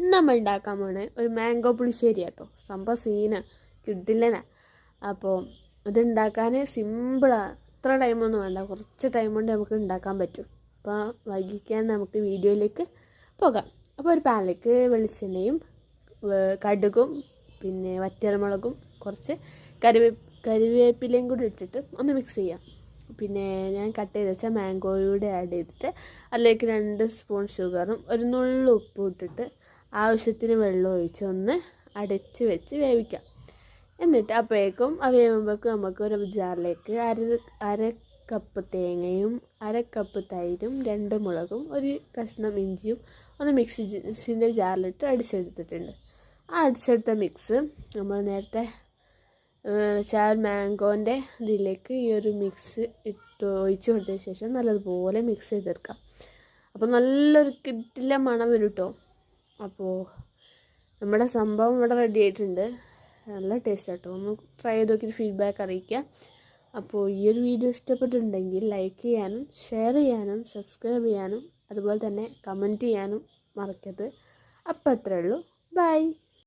നമ്മൾ ഉണ്ടാക്കാൻ പോണേ ഒരു മാംഗോ പുളിശ്ശേരി കേട്ടോ. സംഭവം സീന കിട്ടില്ലനാ. അപ്പോൾ ഇതുണ്ടാക്കാൻ സിമ്പിളാണ്. അത്ര ടൈമൊന്നും വേണ്ട, കുറച്ച് ടൈം കൊണ്ട് നമുക്ക് ഉണ്ടാക്കാൻ പറ്റും. അപ്പോൾ വൈകിക്കാൻ നമുക്ക് വീഡിയോയിലേക്ക് പോകാം. അപ്പോൾ ഒരു പാനിലേക്ക് വെളിച്ചെണ്ണയും കടുകും പിന്നെ വറ്റൽമുളകും കുറച്ച് കരിവേപ്പിലയും കൂടി ഇട്ടിട്ട് ഒന്ന് മിക്സ് ചെയ്യാം. പിന്നെ ഞാൻ കട്ട് ചെയ്ത് വെച്ചാൽ മാംഗോയുടെ ആഡ് ചെയ്തിട്ട് അതിലേക്ക് 2 സ്പൂൺ ഷുഗറും ഒരു നുള്ളു ഉപ്പും ഇട്ടിട്ട് ആവശ്യത്തിന് വെള്ളം ഒഴിച്ച് ഒന്ന് അടച്ച് വെച്ച് വേവിക്കാം. എന്നിട്ട് അപ്പോഴേക്കും വേവുമ്പോഴേക്കും നമുക്ക് ഒരു ജാറിലേക്ക് അര കപ്പ് തേങ്ങയും 1 കപ്പ് തൈരും 2 മുളകും ഒരു കഷ്ണം ഇഞ്ചിയും ഒന്ന് മിക്സിൻ്റെ ജാറിലിട്ട് അടിച്ചെടുത്തിട്ടുണ്ട്. ആ അടിച്ചെടുത്ത മിക്സ് നമ്മൾ നേരത്തെ വെച്ചാൽ മാംഗോൻ്റെ ഇതിലേക്ക് ഈ ഒരു മിക്സ് ഒഴിച്ച് കൊടുത്തതിന് ശേഷം നല്ലതുപോലെ മിക്സ് ചെയ്തെടുക്കാം. അപ്പോൾ നല്ലൊരു കിട്ടില്ല മണം വരും കേട്ടോ. അപ്പോൾ നമ്മുടെ സംഭവം ഇവിടെ റെഡി ആയിട്ടുണ്ട്. നല്ല ടേസ്റ്റ് കേട്ടോ. ഒന്ന് ട്രൈ ചെയ്ത് നോക്കിയിട്ട് ഫീഡ്ബാക്ക് അറിയിക്കുക. അപ്പോൾ ഈ ഒരു വീഡിയോ ഇഷ്ടപ്പെട്ടിട്ടുണ്ടെങ്കിൽ ലൈക്ക് ചെയ്യാനും ഷെയർ ചെയ്യാനും സബ്സ്ക്രൈബ് ചെയ്യാനും അതുപോലെ തന്നെ കമൻറ്റ് ചെയ്യാനും മറക്കരുത്. അപ്പോൾ അത്രേ ഉള്ളൂ. ബൈ.